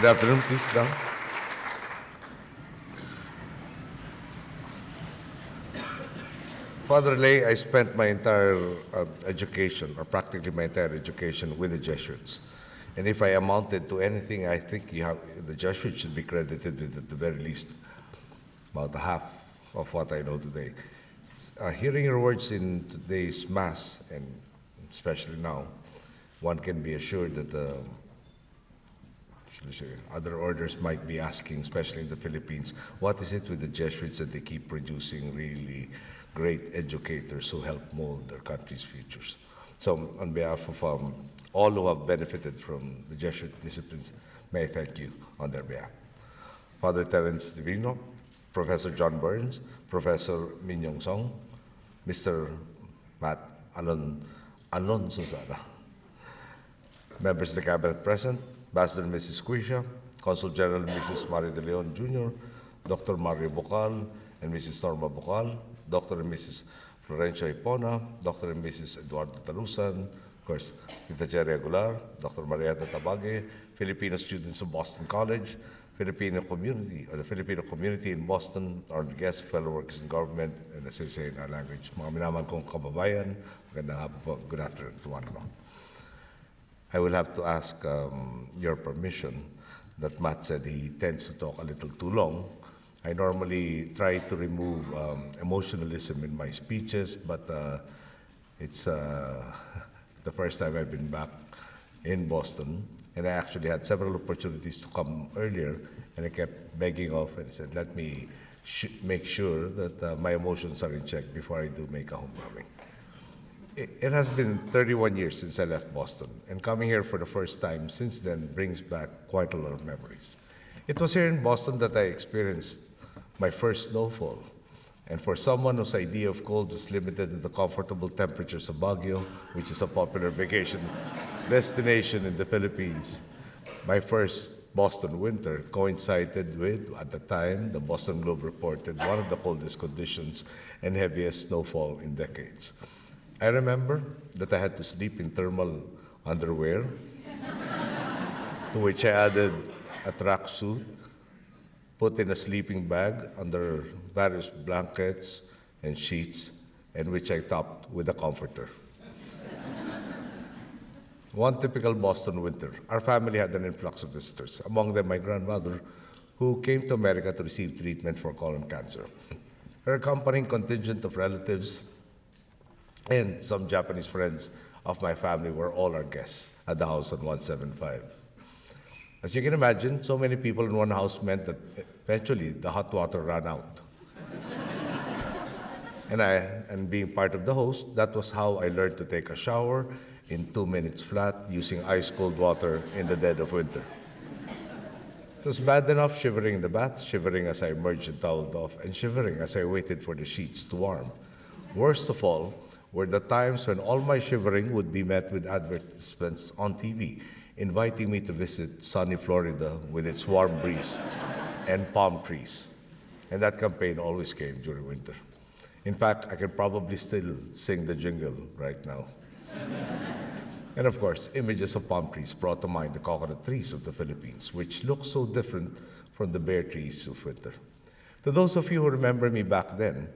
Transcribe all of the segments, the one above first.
Good afternoon, please, down. Father Lay, I spent my entire education, or practically my entire education, with the Jesuits. And if I amounted to anything, I think the Jesuits should be credited with, at the very least, about half of what I know today. Hearing your words in today's Mass, and especially now, one can be assured that other orders might be asking, especially in the Philippines, what is it with the Jesuits that they keep producing really great educators who help mold their country's futures? So on behalf of all who have benefited from the Jesuit disciplines, may I thank you on their behalf. Father Terence Divino, Professor John Burns, Professor Minyong Song, Mr. Matthew Alonsozana, members of the Cabinet present, Ambassador Mrs. Quisha, Consul General Mrs. Mario de Leon Jr., Dr. Mario Bocal and Mrs. Norma Bocal, Dr. and Mrs. Florencio Ipona, Dr. and Mrs. Eduardo Talusan, of course, Tita Cherry Aguilar, Dr. Marietta Tabage, Filipino students of Boston College, Filipino community, or the Filipino community in Boston, our guests, fellow workers in government, and as I say in our language, mga minamahal kong kababayan, magandang hapon po, good afternoon to one and all. I will have to ask your permission that Matt said he tends to talk a little too long. I normally try to remove emotionalism in my speeches, but it's the first time I've been back in Boston, and I actually had several opportunities to come earlier, and I kept begging off and said, let me make sure that my emotions are in check before I do make a homecoming. It has been 31 years since I left Boston, and coming here for the first time since then brings back quite a lot of memories. It was here in Boston that I experienced my first snowfall, and for someone whose idea of cold was limited to the comfortable temperatures of Baguio, which is a popular vacation destination in the Philippines, my first Boston winter coincided with, at the time, the Boston Globe reported one of the coldest conditions and heaviest snowfall in decades. I remember that I had to sleep in thermal underwear, to which I added a tracksuit, put in a sleeping bag under various blankets and sheets, and which I topped with a comforter. One typical Boston winter, our family had an influx of visitors, among them my grandmother, who came to America to receive treatment for colon cancer. Her accompanying contingent of relatives and some Japanese friends of my family were all our guests at the house on 175. As you can imagine, so many people in one house meant that eventually the hot water ran out. And being part of the host, that was how I learned to take a shower in 2 minutes flat using ice-cold water in the dead of winter. It was bad enough shivering in the bath, shivering as I emerged and toweled off, and shivering as I waited for the sheets to warm. Worst of all were the times when all my shivering would be met with advertisements on TV, inviting me to visit sunny Florida with its warm breeze and palm trees. And that campaign always came during winter. In fact, I can probably still sing the jingle right now. And of course, images of palm trees brought to mind the coconut trees of the Philippines, which look so different from the bare trees of winter. To those of you who remember me back then,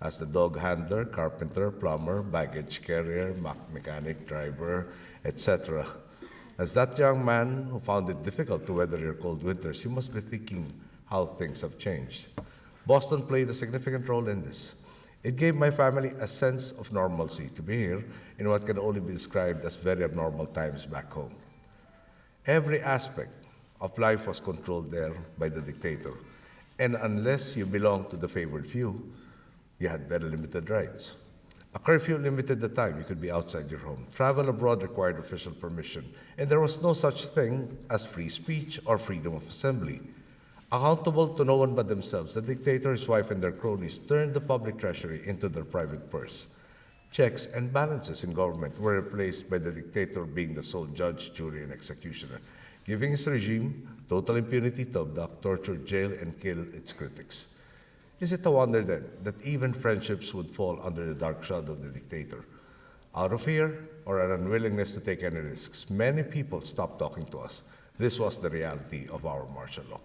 as the dog handler, carpenter, plumber, baggage carrier, mechanic, driver, etc. As that young man who found it difficult to weather your cold winters, you must be thinking how things have changed. Boston played a significant role in this. It gave my family a sense of normalcy to be here in what can only be described as very abnormal times back home. Every aspect of life was controlled there by the dictator, and unless you belonged to the favored few, you had very limited rights. A curfew limited the time you could be outside your home. Travel abroad required official permission, and there was no such thing as free speech or freedom of assembly. Accountable to no one but themselves, the dictator, his wife, and their cronies turned the public treasury into their private purse. Checks and balances in government were replaced by the dictator being the sole judge, jury, and executioner, giving his regime total impunity to abduct, torture, jail, and kill its critics. Is it a wonder then that even friendships would fall under the dark shadow of the dictator? Out of fear or an unwillingness to take any risks, many people stopped talking to us. This was the reality of our martial law.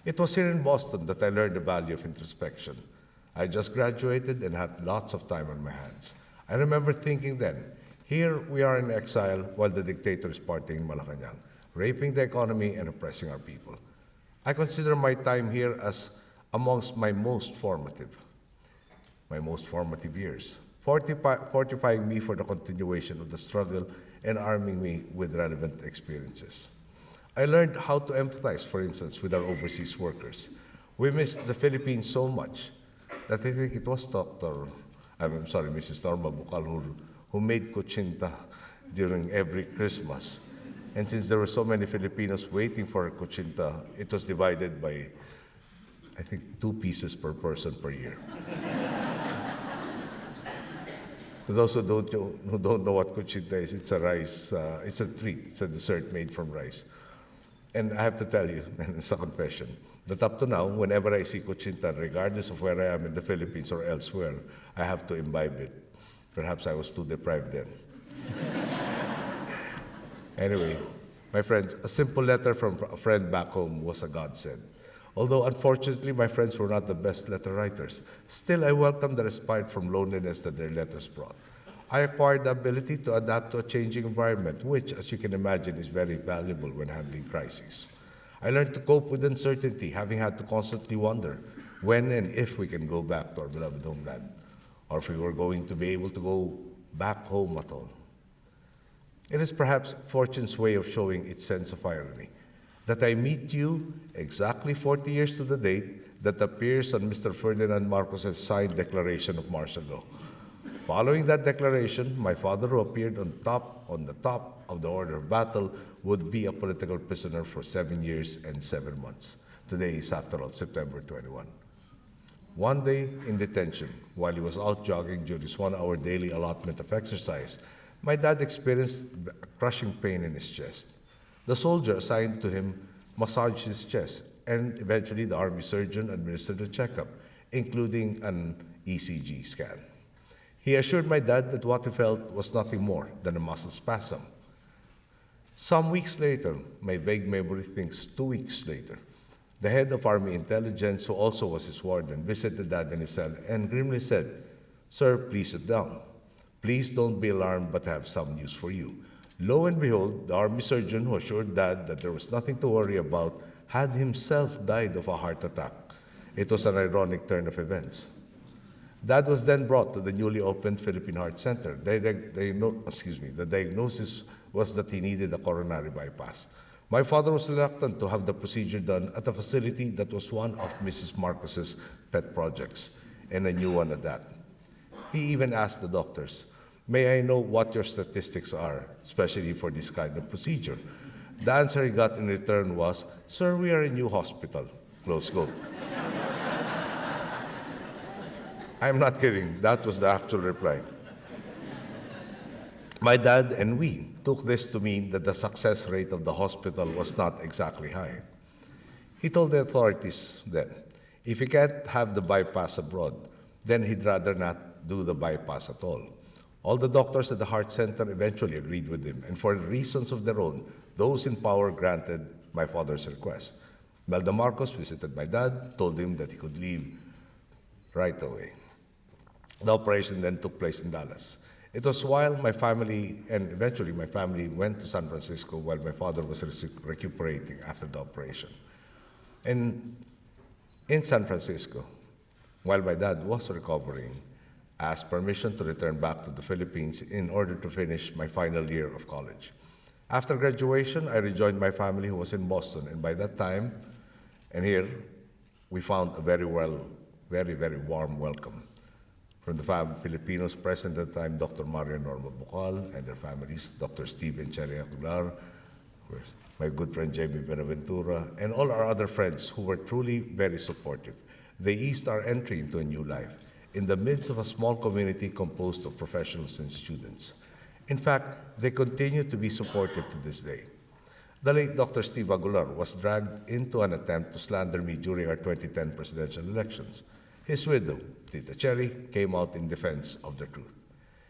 It was here in Boston that I learned the value of introspection. I just graduated and had lots of time on my hands. I remember thinking then, here we are in exile while the dictator is partying in Malacanang, raping the economy and oppressing our people. I consider my time here as amongst my most formative years, fortifying me for the continuation of the struggle and arming me with relevant experiences. I learned how to empathize, for instance, with our overseas workers. We missed the Philippines so much that I think it was Mrs. Norma Bucal, who made kuchinta during every Christmas. And since there were so many Filipinos waiting for kuchinta, it was divided by, I think, 2 pieces per person per year. For those who don't know what kuchinta is, it's a rice, it's a treat, it's a dessert made from rice. And I have to tell you, and it's a confession, that up to now, whenever I see kuchinta, regardless of where I am in the Philippines or elsewhere, I have to imbibe it. Perhaps I was too deprived then. Anyway, my friends, a simple letter from a friend back home was a godsend. Although unfortunately my friends were not the best letter writers, still I welcomed the respite from loneliness that their letters brought. I acquired the ability to adapt to a changing environment, which, as you can imagine, is very valuable when handling crises. I learned to cope with uncertainty, having had to constantly wonder when and if we can go back to our beloved homeland, or if we were going to be able to go back home at all. It is perhaps fortune's way of showing its sense of irony that I meet you exactly 40 years to the date that appears on Mr. Ferdinand Marcos's signed declaration of martial law. Following that declaration, my father, who appeared on the top of the order of battle, would be a political prisoner for 7 years and 7 months. Today is, after all, September 21. One day in detention, while he was out jogging during his 1-hour daily allotment of exercise, my dad experienced a crushing pain in his chest. The soldier assigned to him massaged his chest, and eventually the army surgeon administered a checkup, including an ECG scan. He assured my dad that what he felt was nothing more than a muscle spasm. Some weeks later, my vague memory thinks 2 weeks later, the head of Army Intelligence, who also was his warden, visited Dad in his cell and grimly said, "Sir, please sit down. Please don't be alarmed, but I have some news for you." Lo and behold, the Army surgeon who assured Dad that there was nothing to worry about had himself died of a heart attack. It was an ironic turn of events. Dad was then brought to the newly opened Philippine Heart Center. The diagnosis was that he needed a coronary bypass. My father was reluctant to have the procedure done at a facility that was one of Mrs. Marcos's pet projects, and a new one at that. He even asked the doctors, "May I know what your statistics are, especially for this kind of procedure?" The answer he got in return was, "Sir, we are a new hospital." Close quote. I'm not kidding. That was the actual reply. My dad and we took this to mean that the success rate of the hospital was not exactly high. He told the authorities then, if he can't have the bypass abroad, then he'd rather not do the bypass at all. All the doctors at the heart center eventually agreed with him, and for reasons of their own, those in power granted my father's request. Melda Marcos visited my dad, told him that he could leave right away. The operation then took place in Dallas. It was while my family, and eventually my family, went to San Francisco while my father was recuperating after the operation. And in San Francisco, while my dad was recovering, I asked permission to return back to the Philippines in order to finish my final year of college. After graduation, I rejoined my family who was in Boston, and by that time, and here, we found a very warm welcome from the Filipinos present at the time, Dr. Mario and Norma Bucal and their families, Dr. Steve and Cherry Aguilar, my good friend Jamie Benaventura, and all our other friends who were truly very supportive. They eased our entry into a new life in the midst of a small community composed of professionals and students. In fact, they continue to be supportive to this day. The late Dr. Steve Aguilar was dragged into an attempt to slander me during our 2010 presidential elections. His widow, Tita Cherry, came out in defense of the truth.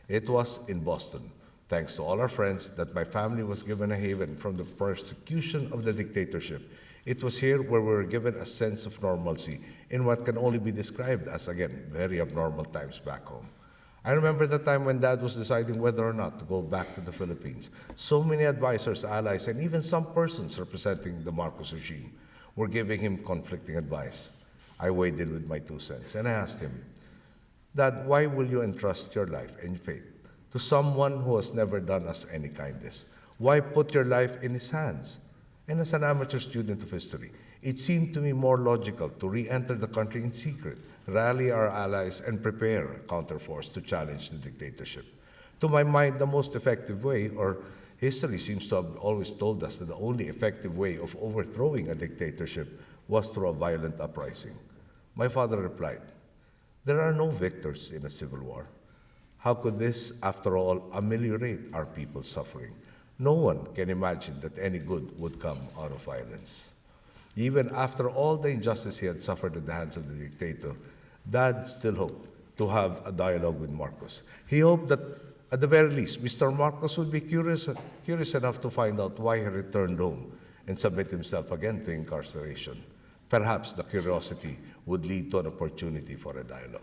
It was in Boston thanks to all our friends, that my family was given a haven from the persecution of the dictatorship. It was here where we were given a sense of normalcy in what can only be described as, again, very abnormal times back home. I remember the time when Dad was deciding whether or not to go back to the Philippines. So many advisors, allies, and even some persons representing the Marcos regime were giving him conflicting advice. I weighed in with my 2 cents and I asked him, Dad, why will you entrust your life and fate to someone who has never done us any kindness? Why put your life in his hands? And as an amateur student of history, it seemed to me more logical to re-enter the country in secret, rally our allies, and prepare a counterforce to challenge the dictatorship. To my mind, the most effective way, or history seems to have always told us that the only effective way of overthrowing a dictatorship was through a violent uprising. My father replied, there are no victors in a civil war. How could this, after all, ameliorate our people's suffering? No one can imagine that any good would come out of violence. Even after all the injustice he had suffered at the hands of the dictator, Dad still hoped to have a dialogue with Marcos. He hoped that, at the very least, Mr. Marcos would be curious enough to find out why he returned home and submit himself again to incarceration. Perhaps the curiosity would lead to an opportunity for a dialogue.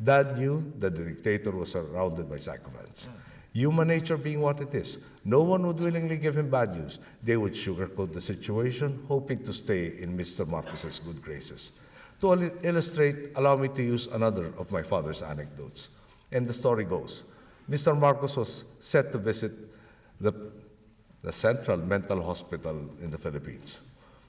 Dad knew that the dictator was surrounded by sycophants. Human nature being what it is, no one would willingly give him bad news. They would sugarcoat the situation, hoping to stay in Mr. Marcos's good graces. To illustrate, allow me to use another of my father's anecdotes. And the story goes, Mr. Marcos was set to visit the Central Mental Hospital in the Philippines.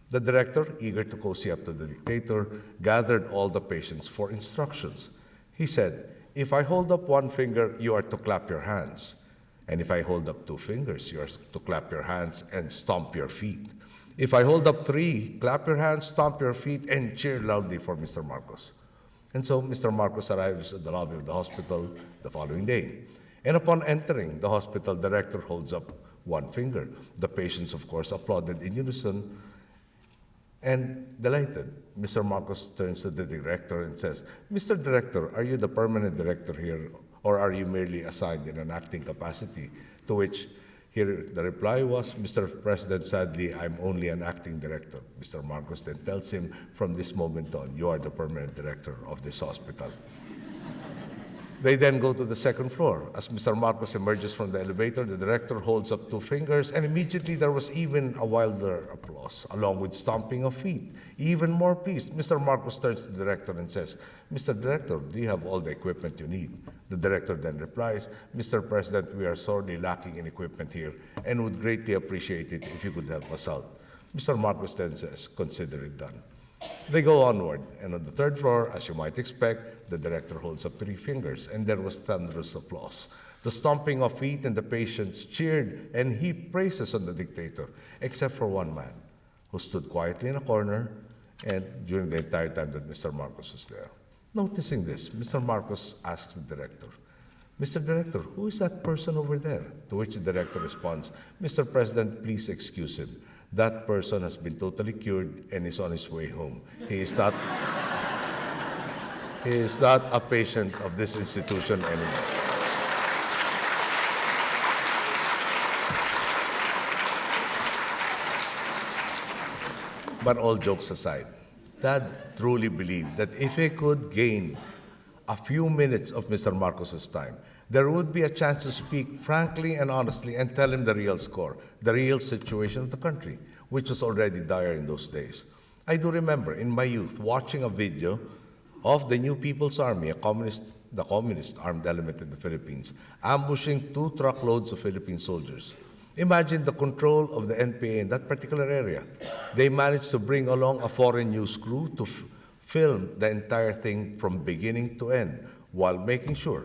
The director, eager to cozy up to the dictator, gathered all the patients for instructions. He said, if I hold up 1 finger, you are to clap your hands. And if I hold up 2 fingers, you are to clap your hands and stomp your feet. If I hold up 3, clap your hands, stomp your feet, and cheer loudly for Mr. Marcos. And so Mr. Marcos arrives at the lobby of the hospital the following day. And upon entering the hospital, the director holds up 1 finger. The patients, of course, applauded in unison. And delighted, Mr. Marcos turns to the director and says, Mr. Director, are you the permanent director here, or are you merely assigned in an acting capacity? To which here the reply was, Mr. President, sadly, I'm only an acting director. Mr. Marcos then tells him, from this moment on, you are the permanent director of this hospital. They then go to the 2nd floor. As Mr. Marcos emerges from the elevator, the director holds up 2 fingers, and immediately there was even a wilder applause, along with stomping of feet. Even more pleased, Mr. Marcos turns to the director and says, Mr. Director, do you have all the equipment you need? The director then replies, Mr. President, we are sorely lacking in equipment here and would greatly appreciate it if you could help us out. Mr. Marcos then says, consider it done. They go onward, and on the 3rd floor, as you might expect, the director holds up 3 fingers, and there was thunderous applause. The stomping of feet, and the patients cheered and heaped praises on the dictator, except for one man, who stood quietly in a corner and during the entire time that Mr. Marcos was there. Noticing this, Mr. Marcos asks the director, Mr. Director, who is that person over there? To which the director responds, Mr. President, please excuse him. That person has been totally cured and is on his way home. He is not a patient of this institution anymore. But all jokes aside, Dad truly believed that if he could gain a few minutes of Mr. Marcos's time, there would be a chance to speak frankly and honestly and tell him the real score, the real situation of the country, which was already dire in those days. I do remember in my youth watching a video of the New People's Army, the communist armed element in the Philippines, ambushing 2 truckloads of Philippine soldiers. Imagine the control of the NPA in that particular area. They managed to bring along a foreign news crew to film the entire thing from beginning to end while making sure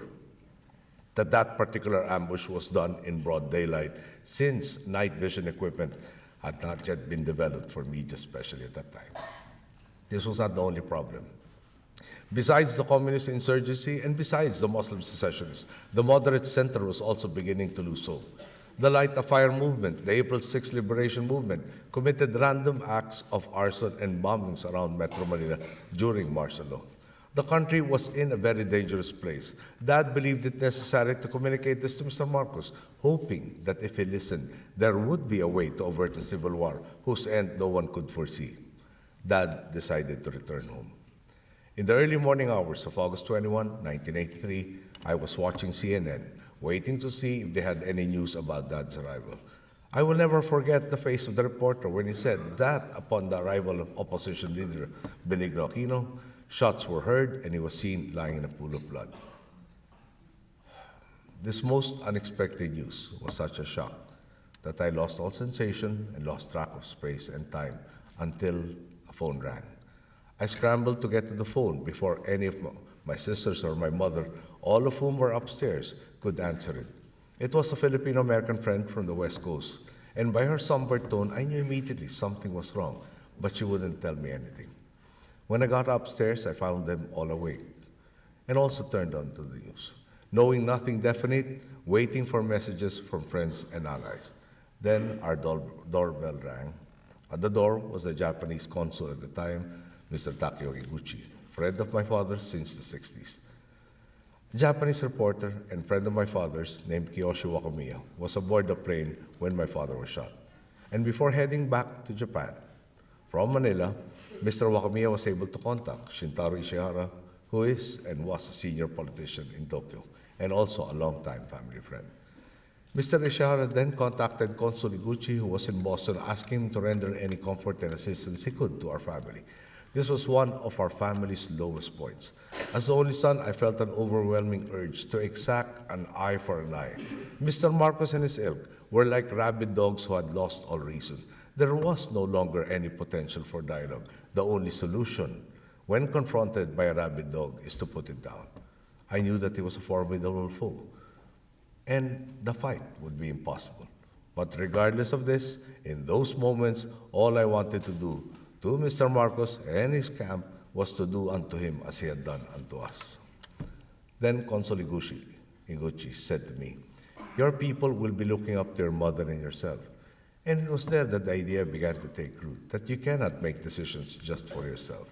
that that particular ambush was done in broad daylight, since night vision equipment had not yet been developed for media, especially at that time. This was not the only problem. Besides the communist insurgency and besides the Muslim secessionists, the moderate center was also beginning to lose hope. The Light a Fire movement, the April 6 liberation movement, committed random acts of arson and bombings around Metro Manila during martial law. The country was in a very dangerous place. Dad believed it necessary to communicate this to Mr. Marcos, hoping that if he listened, there would be a way to avert a civil war whose end no one could foresee. Dad decided to return home. In the early morning hours of August 21, 1983, I was watching CNN, waiting to see if they had any news about Dad's arrival. I will never forget the face of the reporter when he said that upon the arrival of opposition leader Benigno Aquino, shots were heard and he was seen lying in a pool of blood. This most unexpected news was such a shock that I lost all sensation and lost track of space and time until a phone rang. I scrambled to get to the phone before any of my sisters or my mother, all of whom were upstairs, could answer it. It was a Filipino-American friend from the West Coast, and by her somber tone, I knew immediately something was wrong, but she wouldn't tell me anything. When I got upstairs, I found them all awake and also turned on to the news, knowing nothing definite, waiting for messages from friends and allies. Then our doorbell rang. At the door was the Japanese consul at the time, Mr. Takeo Iguchi, friend of my father's since the 60s. A Japanese reporter and friend of my father's named Kiyoshi Wakamiya was aboard the plane when my father was shot. And before heading back to Japan, from Manila, Mr. Wakamiya was able to contact Shintaro Ishihara, who is and was a senior politician in Tokyo, and also a longtime family friend. Mr. Ishihara then contacted Consul Iguchi, who was in Boston, asking him to render any comfort and assistance he could to our family. This was one of our family's lowest points. As the only son, I felt an overwhelming urge to exact an eye for an eye. Mr. Marcos and his ilk were like rabid dogs who had lost all reason. There was no longer any potential for dialogue. The only solution, when confronted by a rabid dog, is to put it down. I knew that he was a formidable foe, and the fight would be impossible. But regardless of this, in those moments, all I wanted to do to Mr. Marcos and his camp was to do unto him as he had done unto us. Then Consul Iguchi said to me, "Your people will be looking up to your mother and yourself." And it was there that the idea began to take root, that you cannot make decisions just for yourself.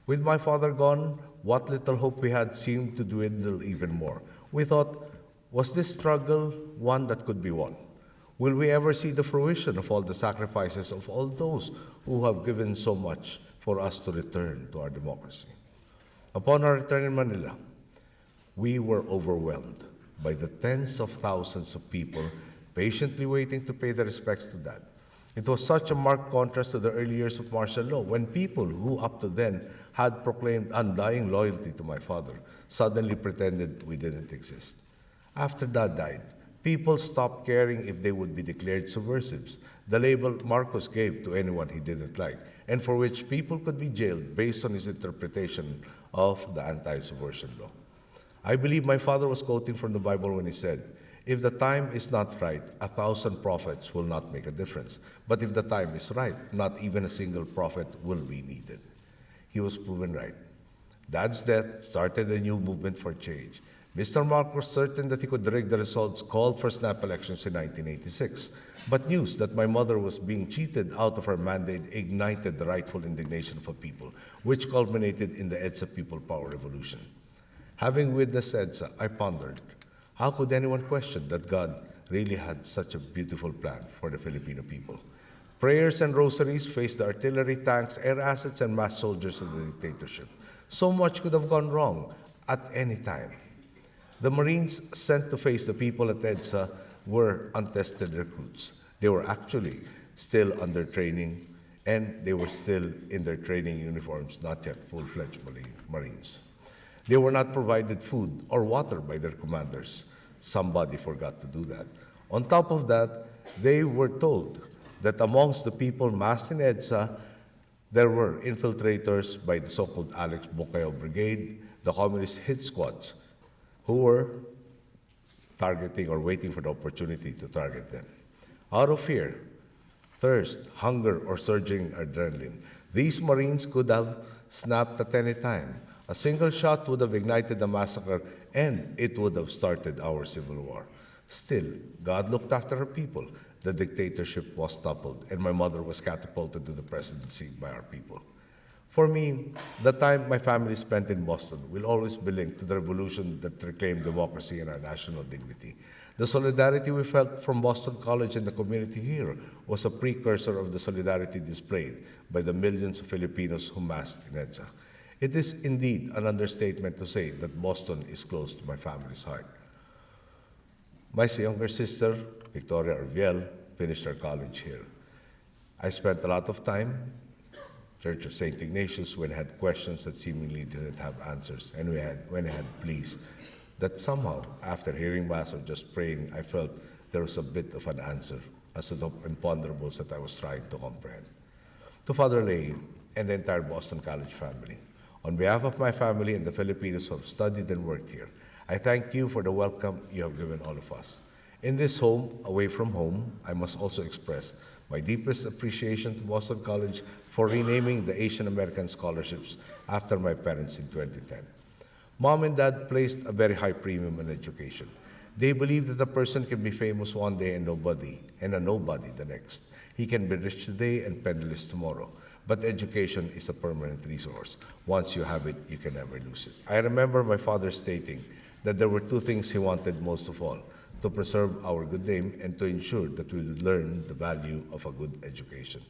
With my father gone, what little hope we had seemed to dwindle even more. We thought, was this struggle one that could be won? Will we ever see the fruition of all the sacrifices of all those who have given so much for us to return to our democracy? Upon our return in Manila, we were overwhelmed by the tens of thousands of people patiently waiting to pay their respects to Dad. It was such a marked contrast to the early years of martial law, when people who up to then had proclaimed undying loyalty to my father suddenly pretended we didn't exist. After Dad died, people stopped caring if they would be declared subversives, the label Marcos gave to anyone he didn't like, and for which people could be jailed based on his interpretation of the anti-subversion law. I believe my father was quoting from the Bible when he said, "If the time is not right, 1,000 prophets will not make a difference. But if the time is right, not even a single prophet will be needed." He was proven right. Dad's death started a new movement for change. Mr. Marcos, certain that he could rig the results, called for snap elections in 1986. But news that my mother was being cheated out of her mandate ignited the rightful indignation of a people, which culminated in the EDSA People Power Revolution. Having witnessed EDSA, I pondered, how could anyone question that God really had such a beautiful plan for the Filipino people? Prayers and rosaries faced the artillery, tanks, air assets, and mass soldiers of the dictatorship. So much could have gone wrong at any time. The Marines sent to face the people at EDSA were untested recruits. They were actually still under training, and they were still in their training uniforms, not yet full-fledged Marines. They were not provided food or water by their commanders. Somebody forgot to do that. On top of that, they were told that amongst the people massed in EDSA, there were infiltrators by the so-called Alex Bukayo Brigade, the communist hit squads, who were targeting or waiting for the opportunity to target them. Out of fear, thirst, hunger, or surging adrenaline, these Marines could have snapped at any time. A single shot would have ignited the massacre, and it would have started our civil war. Still, God looked after her people. The dictatorship was toppled, and my mother was catapulted to the presidency by our people. For me, the time my family spent in Boston will always be linked to the revolution that reclaimed democracy and our national dignity. The solidarity we felt from Boston College and the community here was a precursor of the solidarity displayed by the millions of Filipinos who massed in EDSA. It is indeed an understatement to say that Boston is close to my family's heart. My younger sister, Victoria Orviel, finished her college here. I spent a lot of time Church of St. Ignatius when I had questions that seemingly didn't have answers, and when I had pleas that somehow, after hearing Mass or just praying, I felt there was a bit of an answer as to the imponderables that I was trying to comprehend. To Father Lay and the entire Boston College family, on behalf of my family and the Filipinos who have studied and worked here, I thank you for the welcome you have given all of us. In this home, away from home, I must also express my deepest appreciation to Boston College for renaming the Asian American scholarships after my parents in 2010. Mom and Dad placed a very high premium on education. They believe that a person can be famous one day and a nobody the next. He can be rich today and penniless tomorrow. But education is a permanent resource. Once you have it, you can never lose it. I remember my father stating that there were two things he wanted most of all: to preserve our good name and to ensure that we would learn the value of a good education.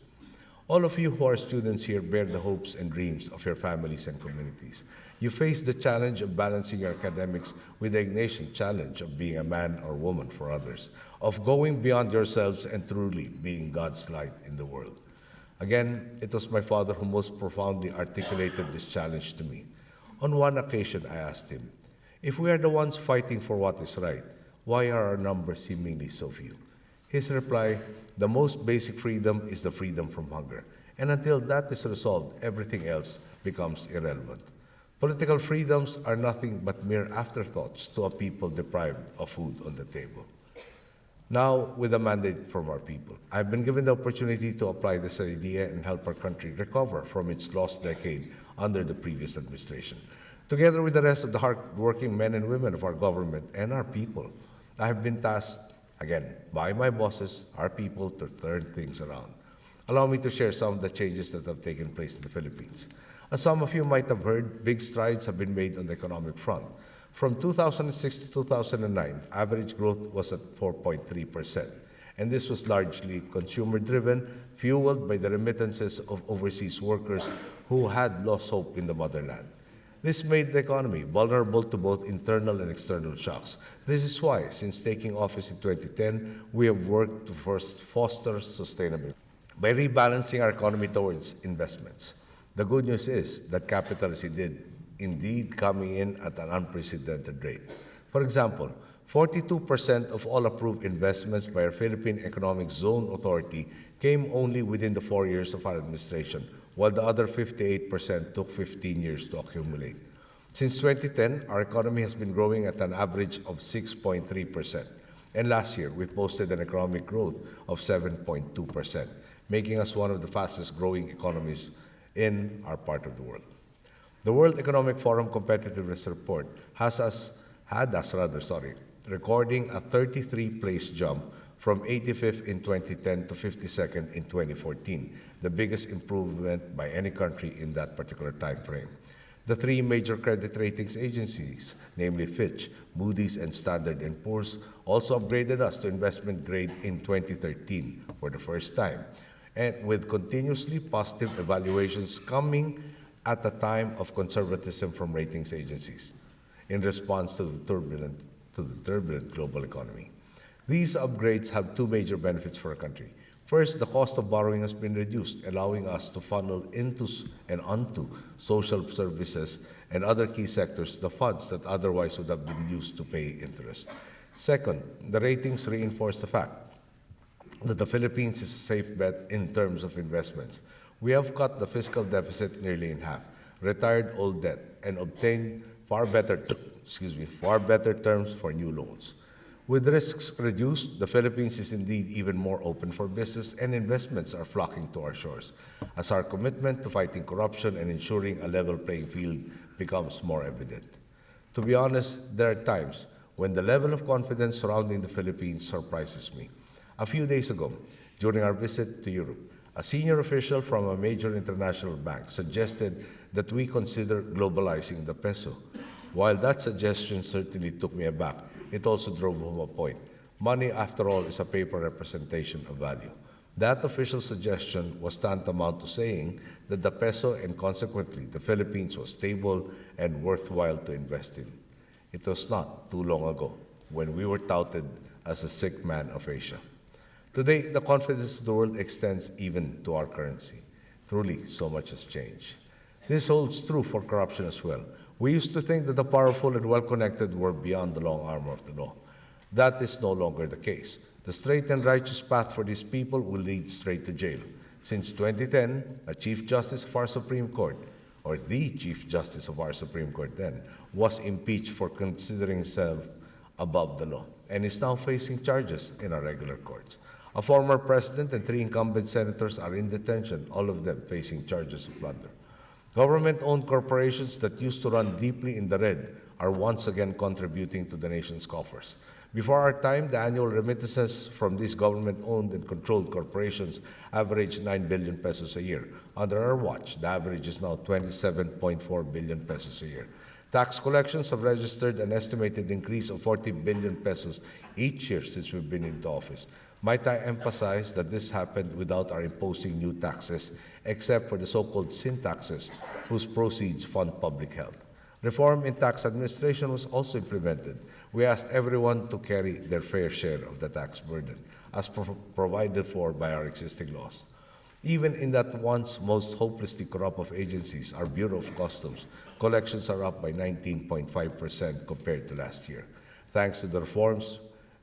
All of you who are students here bear the hopes and dreams of your families and communities. You face the challenge of balancing your academics with the Ignatian challenge of being a man or woman for others, of going beyond yourselves and truly being God's light in the world. Again, it was my father who most profoundly articulated this challenge to me. On one occasion, I asked him, if we are the ones fighting for what is right, why are our numbers seemingly so few? His reply, the most basic freedom is the freedom from hunger. And until that is resolved, everything else becomes irrelevant. Political freedoms are nothing but mere afterthoughts to a people deprived of food on the table. Now, with a mandate from our people, I've been given the opportunity to apply this idea and help our country recover from its lost decade under the previous administration. Together with the rest of the hard-working men and women of our government and our people, I have been tasked, again, by my bosses, our people, to turn things around. Allow me to share some of the changes that have taken place in the Philippines. As some of you might have heard, big strides have been made on the economic front. From 2006 to 2009, average growth was at 4.3%, and this was largely consumer-driven, fueled by the remittances of overseas workers who had lost hope in the motherland. This made the economy vulnerable to both internal and external shocks. This is why, since taking office in 2010, we have worked to first foster sustainability by rebalancing our economy towards investments. The good news is that capital is indeed coming in at an unprecedented rate. For example, 42% of all approved investments by our Philippine Economic Zone Authority came only within the 4 years of our administration, while the other 58% took 15 years to accumulate. Since 2010, our economy has been growing at an average of 6.3%, and last year we posted an economic growth of 7.2%, making us one of the fastest growing economies in our part of the world. The World Economic Forum Competitiveness Report had us recording a 33-place jump from 85th in 2010 to 52nd in 2014, the biggest improvement by any country in that particular time frame. The three major credit ratings agencies, namely Fitch, Moody's, and Standard & Poor's, also upgraded us to investment grade in 2013 for the first time, and with continuously positive evaluations coming at a time of conservatism from ratings agencies in response to the turbulent global economy. These upgrades have two major benefits for our country. First, the cost of borrowing has been reduced, allowing us to funnel into and onto social services and other key sectors the funds that otherwise would have been used to pay interest. Second, the ratings reinforce the fact that the Philippines is a safe bet in terms of investments. We have cut the fiscal deficit nearly in half, retired old debt, and obtained far better terms for new loans. With risks reduced, the Philippines is indeed even more open for business, and investments are flocking to our shores as our commitment to fighting corruption and ensuring a level playing field becomes more evident. To be honest, there are times when the level of confidence surrounding the Philippines surprises me. A few days ago, during our visit to Europe, A senior official from a major international bank suggested that we consider globalizing the peso. While that suggestion certainly took me aback, it also drove home a point. Money, after all, is a paper representation of value. That official suggestion was tantamount to saying that the peso and consequently the Philippines was stable and worthwhile to invest in. It was not too long ago when we were touted as the sick man of Asia. Today, the confidence of the world extends even to our currency. Truly, so much has changed. This holds true for corruption as well. We used to think that the powerful and well-connected were beyond the long arm of the law. That is no longer the case. The straight and righteous path for these people will lead straight to jail. Since 2010, a Chief Justice of our Supreme Court, or the Chief Justice of our Supreme Court then, was impeached for considering himself above the law and is now facing charges in our regular courts. A former president and 3 incumbent senators are in detention, all of them facing charges of plunder. Government-owned corporations that used to run deeply in the red are once again contributing to the nation's coffers. Before our time, the annual remittances from these government-owned and controlled corporations averaged 9 billion pesos a year. Under our watch, the average is now 27.4 billion pesos a year. Tax collections have registered an estimated increase of 40 billion pesos each year since we've been into office. Might I emphasize that this happened without our imposing new taxes, except for the so-called sin taxes, whose proceeds fund public health. Reform in tax administration was also implemented. We asked everyone to carry their fair share of the tax burden, as provided for by our existing laws. Even in that once most hopelessly corrupt of agencies, our Bureau of Customs, collections are up by 19.5% compared to last year, thanks to the reforms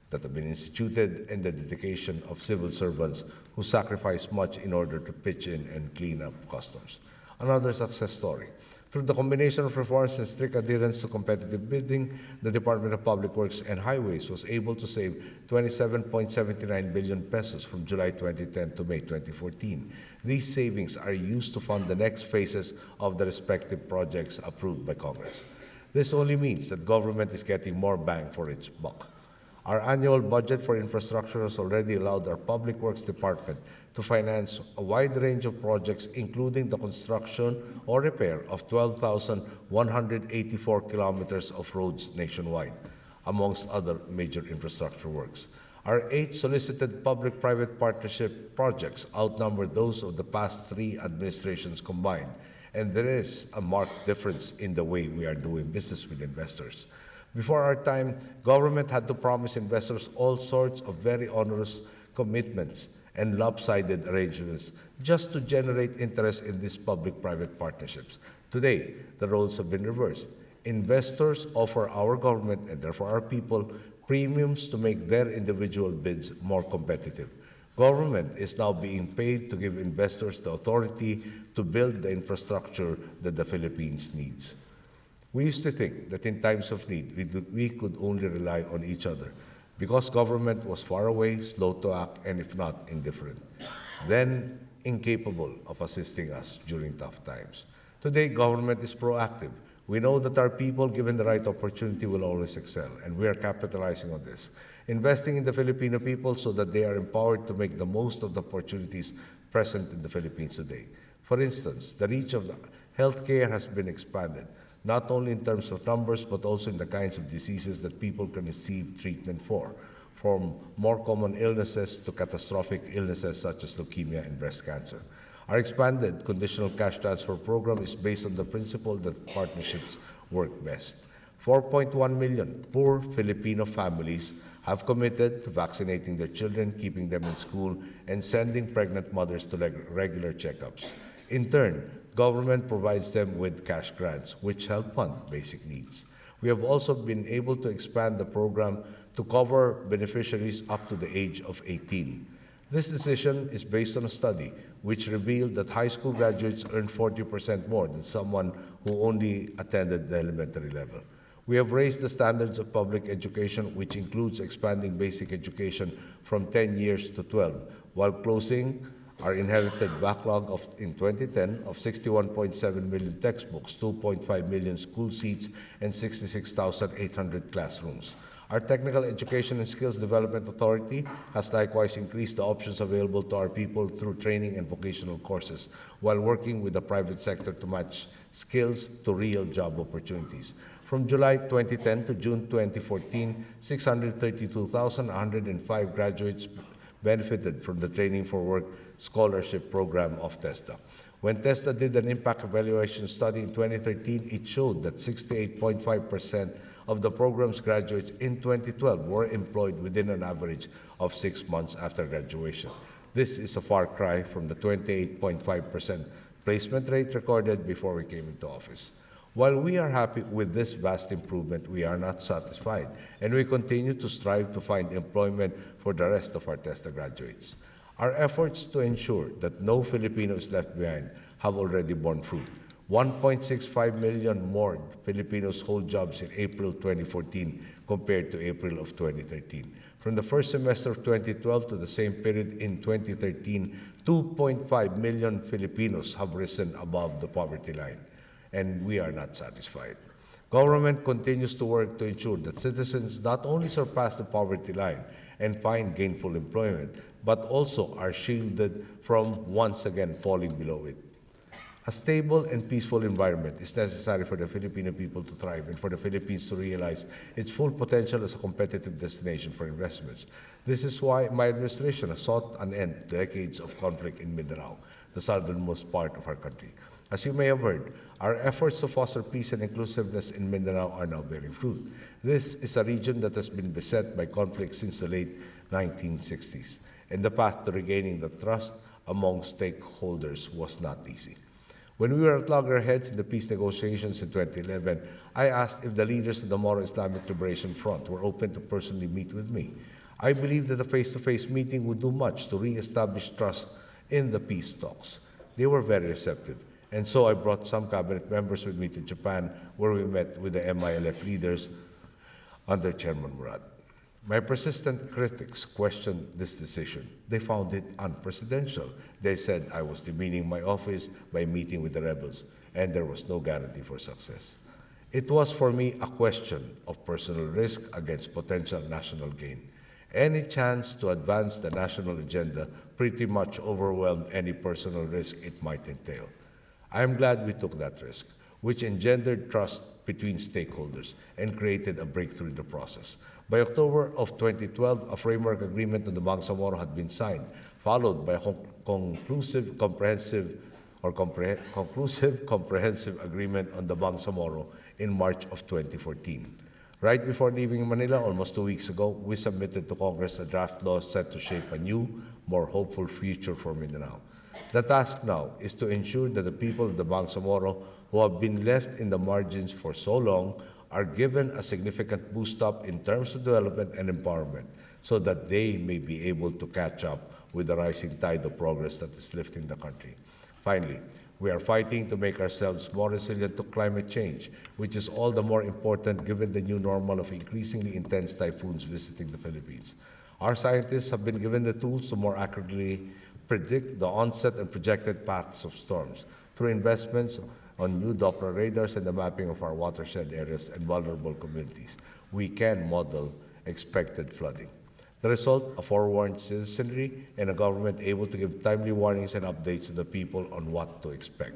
that have been instituted and the dedication of civil servants who sacrifice much in order to pitch in and clean up customs. Another success story. Through the combination of reforms and strict adherence to competitive bidding, the Department of Public Works and Highways was able to save 27.79 billion pesos from July 2010 to May 2014. These savings are used to fund the next phases of the respective projects approved by Congress. This only means that government is getting more bang for its buck. Our annual budget for infrastructure has already allowed our Public Works Department to finance a wide range of projects, including the construction or repair of 12,184 kilometers of roads nationwide, amongst other major infrastructure works. Our 8 solicited public-private partnership projects outnumber those of the past 3 administrations combined, and there is a marked difference in the way we are doing business with investors. Before our time, government had to promise investors all sorts of very onerous commitments and lopsided arrangements just to generate interest in these public-private partnerships. Today, the roles have been reversed. Investors offer our government, and therefore our people, premiums to make their individual bids more competitive. Government is now being paid to give investors the authority to build the infrastructure that the Philippines needs. We used to think that in times of need, we could only rely on each other because government was far away, slow to act, and if not, indifferent, then incapable of assisting us during tough times. Today, government is proactive. We know that our people, given the right opportunity, will always excel, and we are capitalizing on this, investing in the Filipino people so that they are empowered to make the most of the opportunities present in the Philippines today. For instance, the reach of the healthcare has been expanded, not only in terms of numbers, but also in the kinds of diseases that people can receive treatment for, from more common illnesses to catastrophic illnesses such as leukemia and breast cancer. Our expanded conditional cash transfer program is based on the principle that partnerships work best. 4.1 million poor Filipino families have committed to vaccinating their children, keeping them in school, and sending pregnant mothers to regular checkups. In turn, government provides them with cash grants, which help fund basic needs. We have also been able to expand the program to cover beneficiaries up to the age of 18. This decision is based on a study which revealed that high school graduates earn 40% more than someone who only attended the elementary level. We have raised the standards of public education, which includes expanding basic education from 10 years to 12, while closing our inherited backlog in 2010 of 61.7 million textbooks, 2.5 million school seats, and 66,800 classrooms. Our Technical Education and Skills Development Authority has likewise increased the options available to our people through training and vocational courses, while working with the private sector to match skills to real job opportunities. From July 2010 to June 2014, 632,105 graduates benefited from the Training for Work Scholarship Program of TESDA. When TESDA did an impact evaluation study in 2013, it showed that 68.5% of the program's graduates in 2012 were employed within an average of 6 months after graduation. This is a far cry from the 28.5% placement rate recorded before we came into office. While we are happy with this vast improvement, we are not satisfied, and we continue to strive to find employment for the rest of our TESDA graduates. Our efforts to ensure that no Filipino is left behind have already borne fruit. 1.65 million more Filipinos hold jobs in April 2014 compared to April of 2013. From the first semester of 2012 to the same period in 2013, 2.5 million Filipinos have risen above the poverty line, and we are not satisfied. Government continues to work to ensure that citizens not only surpass the poverty line and find gainful employment, but also are shielded from once again falling below it. A stable and peaceful environment is necessary for the Filipino people to thrive and for the Philippines to realize its full potential as a competitive destination for investments. This is why my administration has sought an end to decades of conflict in Mindanao, the southernmost part of our country. As you may have heard, our efforts to foster peace and inclusiveness in Mindanao are now bearing fruit. This is a region that has been beset by conflict since the late 1960s, and the path to regaining the trust among stakeholders was not easy. When we were at loggerheads in the peace negotiations in 2011, I asked if the leaders of the Moro Islamic Liberation Front were open to personally meet with me. I believed that a face-to-face meeting would do much to re-establish trust in the peace talks. They were very receptive, and so I brought some cabinet members with me to Japan, where we met with the MILF leaders under Chairman Murad. My persistent critics questioned this decision. They found it unprecedented. They said I was demeaning my office by meeting with the rebels, and there was no guarantee for success. It was for me a question of personal risk against potential national gain. Any chance to advance the national agenda pretty much overwhelmed any personal risk it might entail. I am glad we took that risk, which engendered trust between stakeholders and created a breakthrough in the process. By October of 2012, a framework agreement on the Bangsamoro had been signed, followed by a conclusive comprehensive agreement on the Bangsamoro in March of 2014. Right before leaving Manila, almost 2 weeks ago, we submitted to Congress a draft law set to shape a new, more hopeful future for Mindanao. The task now is to ensure that the people of the Bangsamoro who have been left in the margins for so long are given a significant boost up in terms of development and empowerment so that they may be able to catch up with the rising tide of progress that is lifting the country. Finally, we are fighting to make ourselves more resilient to climate change, which is all the more important given the new normal of increasingly intense typhoons visiting the Philippines. Our scientists have been given the tools to more accurately predict the onset and projected paths of storms through investments on new Doppler radars and the mapping of our watershed areas and vulnerable communities. We can model expected flooding. The result, a forewarned citizenry and a government able to give timely warnings and updates to the people on what to expect.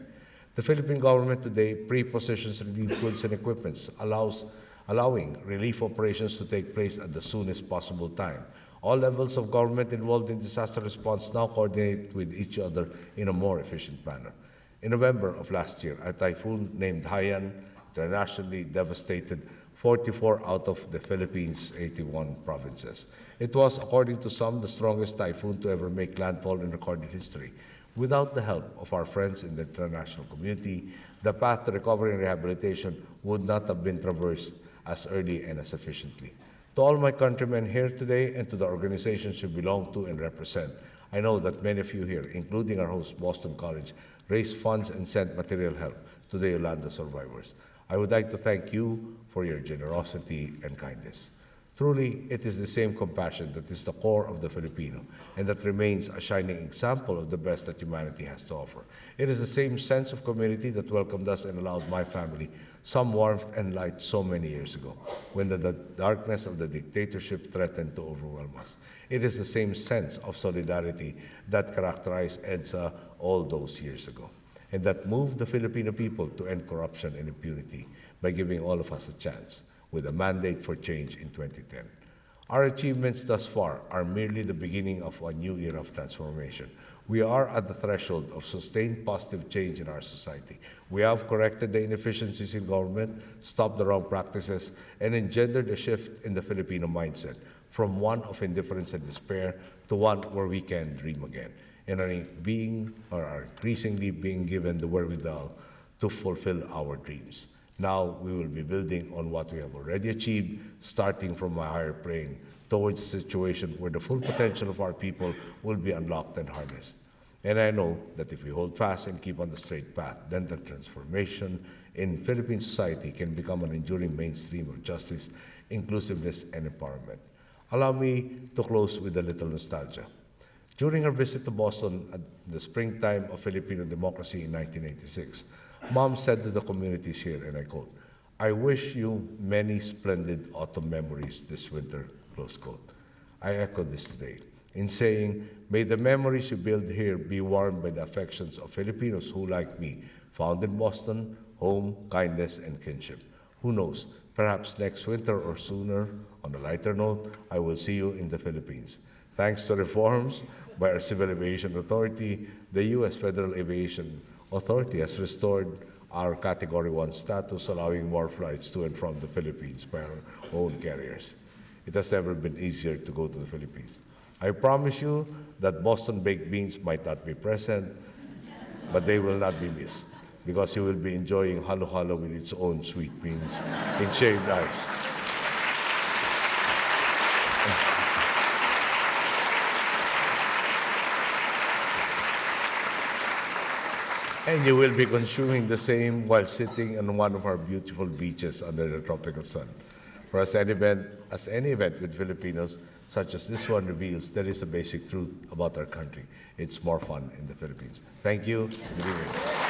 The Philippine government today pre-positions relief goods and equipment, allowing relief operations to take place at the soonest possible time. All levels of government involved in disaster response now coordinate with each other in a more efficient manner. In November of last year, a typhoon named Haiyan internationally devastated 44 out of the Philippines' 81 provinces. It was, according to some, the strongest typhoon to ever make landfall in recorded history. Without the help of our friends in the international community, the path to recovery and rehabilitation would not have been traversed as early and as efficiently. To all my countrymen here today and to the organizations you belong to and represent, I know that many of you here, including our host, Boston College, raised funds and sent material help to the Yolanda survivors. I would like to thank you for your generosity and kindness. Truly, it is the same compassion that is the core of the Filipino and that remains a shining example of the best that humanity has to offer. It is the same sense of community that welcomed us and allowed my family some warmth and light so many years ago, when the darkness of the dictatorship threatened to overwhelm us. It is the same sense of solidarity that characterized EDSA all those years ago, and that moved the Filipino people to end corruption and impunity by giving all of us a chance, with a mandate for change in 2010. Our achievements thus far are merely the beginning of a new era of transformation. We are at the threshold of sustained positive change in our society. We have corrected the inefficiencies in government, stopped the wrong practices, and engendered a shift in the Filipino mindset from one of indifference and despair to one where we can dream again, and are increasingly being given the wherewithal to fulfill our dreams. Now we will be building on what we have already achieved, starting from a higher plane towards a situation where the full potential of our people will be unlocked and harnessed. And I know that if we hold fast and keep on the straight path, then the transformation in Philippine society can become an enduring mainstream of justice, inclusiveness, and empowerment. Allow me to close with a little nostalgia. During her visit to Boston at the springtime of Filipino democracy in 1986, Mom said to the communities here, and I quote, "I wish you many splendid autumn memories this winter," close quote. I echo this today in saying, may the memories you build here be warmed by the affections of Filipinos who, like me, found in Boston home, kindness, and kinship. Who knows, perhaps next winter or sooner, on a lighter note, I will see you in the Philippines. Thanks to reforms by our Civil Aviation Authority, the U.S. Federal Aviation Authority has restored our Category 1 status, allowing more flights to and from the Philippines by our own carriers. It has never been easier to go to the Philippines. I promise you that Boston baked beans might not be present, but they will not be missed, because you will be enjoying halo-halo with its own sweet beans in shaved ice. And you will be consuming the same while sitting on one of our beautiful beaches under the tropical sun. For as any event with Filipinos, such as this one reveals, there is a basic truth about our country. It's more fun in the Philippines. Thank you. Good evening.